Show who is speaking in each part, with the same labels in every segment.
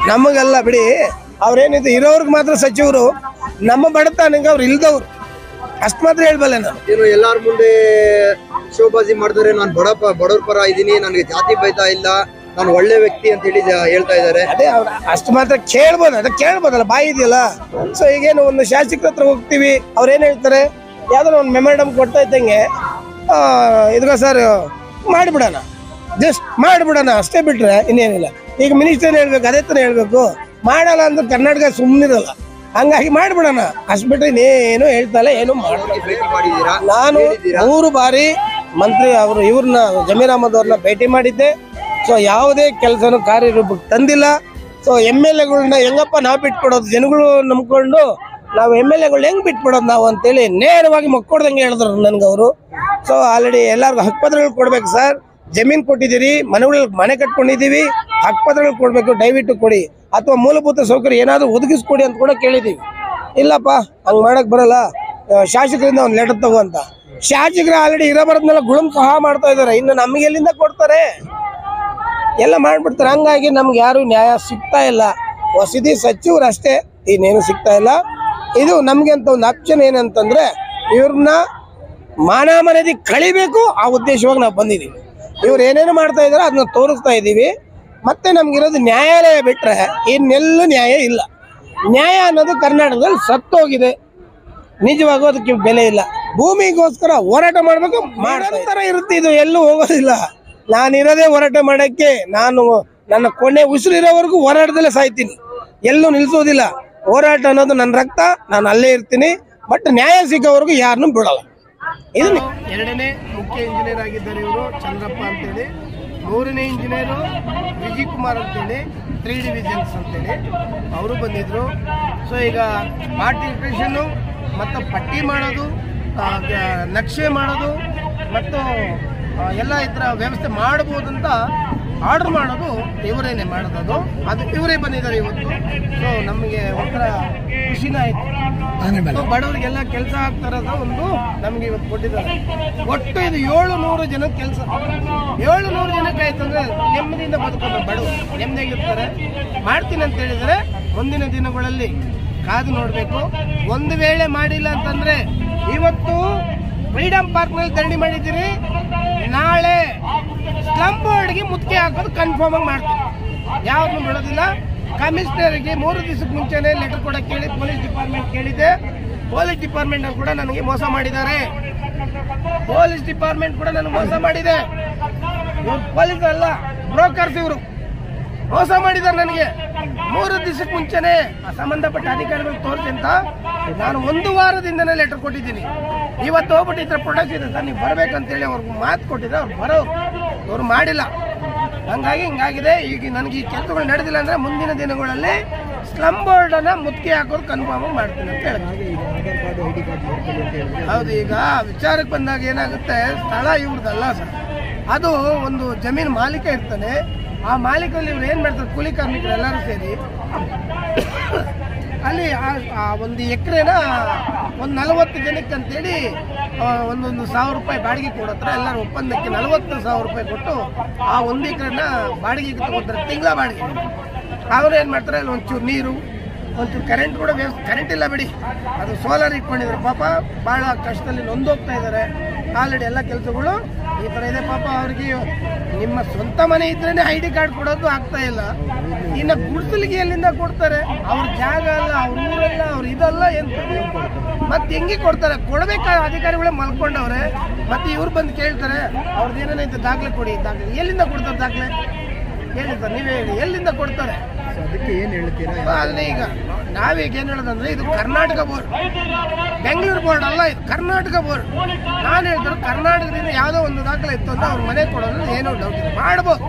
Speaker 1: ನಮಗೆಲ್ಲ ಬಿಡಿ, ಅವ್ರೇನಿದೆ ಇರೋರ್ಗೆ ಮಾತ್ರ ಸಚಿವರು, ನಮ್ಮ ಬಡತನಕ್ಕೆ ಅವ್ರು ಇಲ್ದವ್ರು, ಅಷ್ಟು ಮಾತ್ರ ಹೇಳ್ಬಲ್ಲೆ ನಾನು.
Speaker 2: ಏನು ಎಲ್ಲಾರ ಮುಂದೆ ಶೋಬಾಜಿ ಮಾಡಿದ್ರೆ ನಾನು ಬಡವ್ರ ಪರ ಇದ್ದೀನಿ, ನನಗೆ ಜಾತಿ ಬೈತಾ ಇಲ್ಲ, ನಾನು ಒಳ್ಳೆ ವ್ಯಕ್ತಿ ಅಂತ ಹೇಳಿ ಹೇಳ್ತಾ ಇದ್ದಾರೆ.
Speaker 1: ಅದೇ ಅವ್ರು ಅಷ್ಟು ಮಾತ್ರ ಕೇಳ್ಬೋದಲ್ಲ, ಬಾಯಿ ಇದೆಯಲ್ಲ. ಸೊ ಈಗೇನು ಒಂದು ಶಾಸಕರ ಹತ್ರ ಹೋಗ್ತೀವಿ, ಅವ್ರೇನು ಹೇಳ್ತಾರೆ, ಯಾವ್ದಾರ ಒಂದು ಮೆಮೊರಂಡಮ್ ಕೊಡ್ತಾ ಇದ್ದಂಗೆ ಇದ್ಗ ಸರ್ ಮಾಡಿಬಿಡೋಣ, ಜಸ್ಟ್ ಮಾಡಿಬಿಡೋಣ ಅಷ್ಟೇ ಬಿಟ್ರೆ ಇನ್ನೇನಿಲ್ಲ. ಈಗ ಮಿನಿಸ್ಟರ್ ಹೇಳ್ಬೇಕು, ಅದೇ ತರ ಹೇಳ್ಬೇಕು. ಮಾಡಲ್ಲ ಅಂದ್ರೆ ಕರ್ನಾಟಕ ಸುಮ್ಮನಿರಲ್ಲ, ಹಂಗಾಗಿ ಮಾಡ್ಬಿಡೋಣ ಅಷ್ಟು ಬಿಟ್ರೆ ಇನ್ನೇನು ಹೇಳ್ತಲ್ಲ, ಏನು
Speaker 2: ಮಾಡಿದ್ದೀರಾ?
Speaker 1: ನಾನು 3 ಬಾರಿ ಮಂತ್ರಿ ಅವರು ಇವ್ರನ್ನ ಜಮೀರ್ ಅಹಮದ್ ಅವ್ರನ್ನ ಭೇಟಿ ಮಾಡಿದ್ದೆ. ಸೊ ಯಾವುದೇ ಕೆಲಸನೂ ಕಾರ್ಯರೂಪಕ್ಕೆ ತಂದಿಲ್ಲ. ಸೊ MLAಗಳನ್ನ ಹೆಂಗಪ್ಪ ನಾವು ಬಿಟ್ಕೊಡೋದು, ಜನಗಳು ನಂಬ್ಕೊಂಡು ನಾವು MLAಗಳು ಹೆಂಗ್ ಬಿಟ್ಬಿಡೋದು ನಾವು ಅಂತೇಳಿ ನೇರವಾಗಿ ಮಕ್ಕೊಡ್ದಂಗೆ ಹೇಳಿದ್ರು ನನ್ಗೆ ಅವರು. ಸೊ ಆಲ್ರೆಡಿ ಎಲ್ಲರಿಗೂ ಹಕ್ಕುಪತ್ರಗಳು ಕೊಡ್ಬೇಕು ಸರ್, ಜಮೀನ್ ಕೊಟ್ಟಿದ್ದೀರಿ, ಮನೆ ಕಟ್ಕೊಂಡಿದ್ದೀವಿ, ಹಕ್ಕುಪತ್ರಗಳು ಕೊಡ್ಬೇಕು, ದಯವಿಟ್ಟು ಕೊಡಿ, ಅಥವಾ ಮೂಲಭೂತ ಸೌಕರ್ಯ ಏನಾದ್ರು ಒದಗಿಸ್ಕೊಡಿ ಅಂತ ಕೂಡ ಕೇಳಿದೀವಿ. ಇಲ್ಲಪ್ಪ ಹಂಗ್ ಮಾಡಕ್ ಬರಲ್ಲ, ಶಾಸಕರಿಂದ ಒಂದು ಲೆಟರ್ ತಗೋ ಅಂತ. ಶಾಸಕರು ಆಲ್ರೆಡಿ ಇರಬಾರ್ದನ್ನೆಲ್ಲ ಗುಳುಂ ಸಹ ಮಾಡ್ತಾ ಇದಾರೆ, ಇನ್ನು ನಮಗೆ ಎಲ್ಲಿಂದ ಕೊಡ್ತಾರೆ, ಎಲ್ಲ ಮಾಡ್ಬಿಡ್ತಾರೆ. ಹಂಗಾಗಿ ನಮ್ಗೆ ಯಾರು ನ್ಯಾಯ ಸಿಗ್ತಾ ಇಲ್ಲ. ವಸತಿ ಸಚಿವರು ಅಷ್ಟೇ, ಇನ್ನೇನು ಸಿಗ್ತಾ ಇಲ್ಲ. ಇದು ನಮ್ಗೆ ಅಂತ ಒಂದು ಆಪ್ಷನ್ ಏನಂತಂದ್ರೆ ಇವ್ರನ್ನ ಮಾನ ಮರ್ಯಾದೆ ಕಳಿಬೇಕು, ಆ ಉದ್ದೇಶವಾಗಿ ನಾವು ಬಂದಿದ್ದೀವಿ. ಇವ್ರು ಏನೇನು ಮಾಡ್ತಾ ಇದಾರೆ ಅದನ್ನ ತೋರಿಸ್ತಾ ಇದ್ದೀವಿ. ಮತ್ತೆ ನಮ್ಗಿರೋದು ನ್ಯಾಯಾಲಯ ಬಿಟ್ರೆ ಇನ್ನೆಲ್ಲೂ ನ್ಯಾಯ ಇಲ್ಲ. ನ್ಯಾಯ ಅನ್ನೋದು ಕರ್ನಾಟಕದಲ್ಲಿ ಸತ್ತೋಗಿದೆ, ನಿಜವಾಗೂ ಅದಕ್ಕೆ ಬೆಲೆ ಇಲ್ಲ. ಭೂಮಿಗೋಸ್ಕರ ಹೋರಾಟ ಮಾಡ್ಬೇಕು, ಮಾಡಂತರ ಇರುತ್ತೆ, ಇದು ಎಲ್ಲೂ ಹೋಗೋದಿಲ್ಲ. ನಾನಿರೋದೇ ಹೋರಾಟ ಮಾಡಕ್ಕೆ, ನಾನು ನನ್ನ ಕೊನೆ ಉಸಿರಿರೋವರೆಗೂ ಹೋರಾಟದಲ್ಲೇ ಸಾಯ್ತೀನಿ, ಎಲ್ಲೂ ನಿಲ್ಸೋದಿಲ್ಲ. ಹೋರಾಟ ಅನ್ನೋದು ನನ್ನ ರಕ್ತ, ನಾನು ಅಲ್ಲೇ ಇರ್ತೀನಿ. ಬಟ್ ನ್ಯಾಯ ಸಿಗೋವರೆಗೂ ಯಾರನ್ನೂ ಬಿಡಲ್ಲ. ಇದು 2ನೇ ಮುಖ್ಯ ಇಂಜಿನಿಯರ್ ಆಗಿದ್ದಾರೆ ಇವರು ಚಂದ್ರಪ್ಪ ಅಂತೇಳಿ. 3ನೇ ಇಂಜಿನಿಯರು ವಿಜಯ್ ಕುಮಾರ್ ಅಂತೇಳಿ, 3 ಡಿವಿಷನ್ಸ್ ಅಂತೇಳಿ ಅವರು ಬಂದಿದ್ರು. ಸೊ ಈಗ ಪಾರ್ಟಿಫಿಕೇಷನ್ನು ಮತ್ತು ಪಟ್ಟಿ ಮಾಡೋದು, ನಕ್ಷೆ ಮಾಡೋದು ಮತ್ತು ಎಲ್ಲ ಇದರ ವ್ಯವಸ್ಥೆ ಮಾಡಬಹುದಂತ ಆರ್ಡರ್ ಮಾಡೋದು ಇವರೇನೆ ಮಾಡೋದು. ಅದು ಇವರೇ ಬಂದಿದ್ದಾರೆ ಇವತ್ತು. ಸೊ ನಮಗೆ ಒಂಥರ ಖುಷಿನ ಆಯ್ತು. ಬಡವರಿಗೆಲ್ಲ ಕೆಲಸ ಆಗ್ತಾರದ ಒಂದು ನಮ್ಗೆ ಇವತ್ತು ಕೊಟ್ಟಿದ್ದಾರೆ. ಒಟ್ಟು ಇದು 700 ಜನ ಕೆಲಸ, 700 ಜನಕ್ಕೆ ಆಯ್ತು ಅಂದ್ರೆ ನೆಮ್ಮದಿಯಿಂದ ಬದುಕೋದು. ಬಡವರು ನೆಮ್ಮದಿಯಾಗಿರ್ತಾರೆ. ಮಾಡ್ತೀನಿ ಅಂತ ಹೇಳಿದರೆ ಮುಂದಿನ ದಿನಗಳಲ್ಲಿ ಕಾದು ನೋಡಬೇಕು. ಒಂದು ವೇಳೆ ಮಾಡಿಲ್ಲ ಅಂತಂದ್ರೆ, ಇವತ್ತು ಫ್ರೀಡಂ ಪಾರ್ಕ್ನಲ್ಲಿ ಧರಣಿ ಮಾಡಿದ್ದೀರಿ, ನಾಳೆ ಸ್ಲಮ್ ಬೋರ್ಡ್ಗೆ ಮುತ್ತಿಗೆ ಹಾಕೋದು ಕನ್ಫರ್ಮ್ ಆಗಿ ಮಾಡ್ತೀವಿ, ಯಾವ್ದು ಬಿಡೋದಿಲ್ಲ. ಕಮಿಷನರ್ಗೆ 3 ದಿವಸಕ್ಕೆ ಮುಂಚೆನೆ ಲೆಟರ್ ಕೊಡಕ್ಕೆ ಕೇಳಿ ಪೊಲೀಸ್ ಡಿಪಾರ್ಟ್ಮೆಂಟ್ ಕೇಳಿದೆ. ಪೊಲೀಸ್ ಡಿಪಾರ್ಟ್ಮೆಂಟ್ ಕೂಡ ನನಗೆ ಮೋಸ ಮಾಡಿದ್ದಾರೆ. ಪೊಲೀಸ್ ಡಿಪಾರ್ಟ್ಮೆಂಟ್ ಕೂಡ ನನಗೆ ಮೋಸ ಮಾಡಿದೆ. ಇವ್ರು ಪೊಲೀಸ್ ಅಲ್ಲ, ಬ್ರೋಕರ್ಸ್ ಇವರು ಮೋಸ ಮಾಡಿದ್ದಾರೆ ನನಗೆ. 3 ದಿವಸಕ್ಕೆ ಮುಂಚೆನೆ ಸಂಬಂಧಪಟ್ಟ ಅಧಿಕಾರಿಗಳು ತೋರಿಸಿ ಅಂತ ನಾನು 1 ವಾರದಿಂದನೇ ಲೆಟರ್ ಕೊಟ್ಟಿದ್ದೀನಿ. ಇವತ್ತು ಹೋಗ್ಬಿಟ್ಟು ಈ ಥರ ಪ್ರೊಡಕ್ಟ್ ಇದೆ ಸರ್, ನೀವು ಬರ್ಬೇಕಂತೇಳಿ ಅವ್ರಿಗೆ ಮಾತು ಕೊಟ್ಟಿದ್ರೆ ಅವ್ರು ಬರೋರು, ಅವ್ರು ಮಾಡಿಲ್ಲ. ಹಂಗಾಗಿ ಹಿಂಗಾಗಿದೆ. ಈಗ ನನಗೆ ಈ ಕೆಲಸಗಳು ನಡೆದಿಲ್ಲ ಅಂದ್ರೆ ಮುಂದಿನ ದಿನಗಳಲ್ಲಿ ಸ್ಲಮ್ ಬೋರ್ಡ್ ಅನ್ನ ಮುತ್ತಿಗೆ ಹಾಕೋದು ಕನ್ಫರ್ಮ್ ಮಾಡ್ತೀನಿ ಅಂತ ಹೇಳ್ತೀನಿ. ಹೌದು, ಈಗ ವಿಚಾರಕ್ಕೆ ಬಂದಾಗ ಏನಾಗುತ್ತೆ, ಸ್ಥಳ ಇವ್ರದಲ್ಲ ಸರ್, ಅದು ಒಂದು ಜಮೀನು ಮಾಲೀಕ ಇರ್ತಾನೆ. ಆ ಮಾಲೀಕರಲ್ಲಿ ಇವ್ರು ಏನ್ ಮಾಡ್ತಾರೆ, ಕೂಲಿ ಕಾರ್ಮಿಕರು ಎಲ್ಲರೂ ಸೇರಿ ಅಲ್ಲಿ ಒಂದು ಎಕರೆನ ಒಂದು 40 ಜನಕ್ಕೆ ಅಂತೇಳಿ ಒಂದೊಂದು 1000 ರೂಪಾಯಿ ಬಾಡಿಗೆ ಕೊಡತ್ರ. ಎಲ್ಲರೂ ಒಪ್ಪಂದಕ್ಕೆ 40,000 ರೂಪಾಯಿ ಕೊಟ್ಟು ಆ 1 ಎಕರೆನ ಬಾಡಿಗೆಗೆ ತಗೋತಾರೆ, ತಿಂಗಳ ಬಾಡಿಗೆ. ಅವರು ಏನು ಮಾಡ್ತಾರೆ, ಅಲ್ಲಿ ಒಂಚೂರು ನೀರು, ಒಂಚೂರು ಕರೆಂಟ್ ಕೂಡ ವ್ಯವಸ್ಥೆ, ಕರೆಂಟ್ ಇಲ್ಲ ಬಿಡಿ, ಅದು ಸೋಲಾರ್ ಇಟ್ಕೊಂಡಿದ್ರು. ಪಾಪ ಭಾಳ ಕಷ್ಟದಲ್ಲಿ ನೊಂದೋಗ್ತಾ ಇದ್ದಾರೆ. ಆಲ್ರೆಡಿ ಎಲ್ಲ ಕೆಲಸಗಳು ಈ ಥರ ಇದೆ. ಪಾಪ ಅವ್ರಿಗೆ ನಿಮ್ಮ ಸ್ವಂತ ಮನೆ ಇದ್ರೇನೆ ID ಕಾರ್ಡ್ ಕೊಡೋದು ಆಗ್ತಾ ಇಲ್ಲ, ಇನ್ನು ಗುಡಿಸಲಿಗೆ ಎಲ್ಲಿಂದ ಕೊಡ್ತಾರೆ? ಅವ್ರ ಜಾಗ ಅಲ್ಲ, ಅವ್ರ ಊರಲ್ಲ, ಅವ್ರ ಇದಲ್ಲ, ಏನು ಮತ್ತೆ ಹೆಂಗೆ ಕೊಡ್ತಾರೆ? ಕೊಡಬೇಕಾದ ಅಧಿಕಾರಿಗಳೇ ಮಲ್ಕೊಂಡವ್ರೆ. ಮತ್ತೆ ಇವ್ರು ಬಂದು ಕೇಳ್ತಾರೆ ಅವ್ರದ್ದು ಏನೇನೈತೆ ದಾಖಲೆ ಕೊಡಿ, ದಾಖಲೆ ಎಲ್ಲಿಂದ ಕೊಡ್ತಾರೆ? ದಾಖಲೆ ಹೇಳಿ ಸರ್, ನೀವೇ ಹೇಳಿ, ಎಲ್ಲಿಂದ ಕೊಡ್ತಾರೆ?
Speaker 2: ಅದಕ್ಕೆ ಏನು ಹೇಳ್ತೀರಾ?
Speaker 1: ಆದರೆ ಈಗ ನಾವೀಗ ಏನು ಹೇಳೋದಂದ್ರೆ, ಇದು ಕರ್ನಾಟಕ ಬೋರ್ಡ್, ಬೆಂಗಳೂರು ಬೋರ್ಡ್ ಅಲ್ಲ, ಇದು ಕರ್ನಾಟಕ ಬೋರ್ಡ್. ನಾನು ಹೇಳ್ತಾರೆ ಕರ್ನಾಟಕದಿಂದ ಯಾವುದೋ ಒಂದು ದಾಖಲೆ ಇತ್ತು ಅಂದ್ರೆ ಅವ್ರ ಮನೆ ಕೊಡೋದು ಏನೋ ಡೌಟ್ ಇದೆ, ಮಾಡ್ಬೋದು.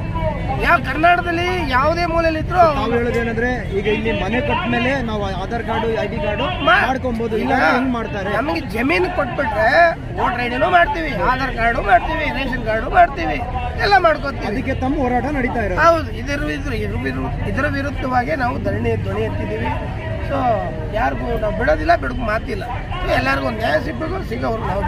Speaker 1: ಯಾವ ಕರ್ನಾಟಕದಲ್ಲಿ ಯಾವುದೇ ಮೂಲೆಯಲ್ಲಿ ಇದ್ರು
Speaker 2: ನಾವು ಹೇಳೋದೇನಂದ್ರೆ ಈಗ ಇಲ್ಲಿ ಮನೆ ಕೊಟ್ಟ ಮೇಲೆ ನಾವು ಆಧಾರ್ ಕಾರ್ಡು ID ಕಾರ್ಡು ಮಾಡ್ಕೊಬಹುದು. ಇಲ್ಲ ಹೆಂಗ್ ಮಾಡ್ತಾರೆ?
Speaker 1: ನಮಗೆ ಜಮೀನು ಕೊಟ್ಬಿಟ್ರೆ ವೋಟರ್ ಐಡಿನೂ ಮಾಡ್ತೀವಿ, ಆಧಾರ್ ಕಾರ್ಡು ಮಾಡ್ತೀವಿ, ರೇಷನ್ ಕಾರ್ಡು ಮಾಡ್ತೀವಿ, ಎಲ್ಲ ಮಾಡ್ಕೊತೀವಿ.
Speaker 2: ಅದಕ್ಕೆ ತಮ್ಮ ಹೋರಾಟ ನಡೀತಾ ಇರೋದು.
Speaker 1: ಹೌದು, ಇದರ ವಿರುದ್ಧವಾಗಿ ನಾವು ಧ್ವನಿ ಎತ್ತಿದ್ದೀವಿ. ಸೊ ಯಾರಿಗೂ ನಾವು ಬಿಡೋದಿಲ್ಲ, ಬಿಡೋಕೆ ಮಾತಿಲ್ಲ. ಎಲ್ಲರಿಗೂ ನ್ಯಾಯ ಸಿಗಬೇಕು, ಸಿಗೋರು ನಾವು.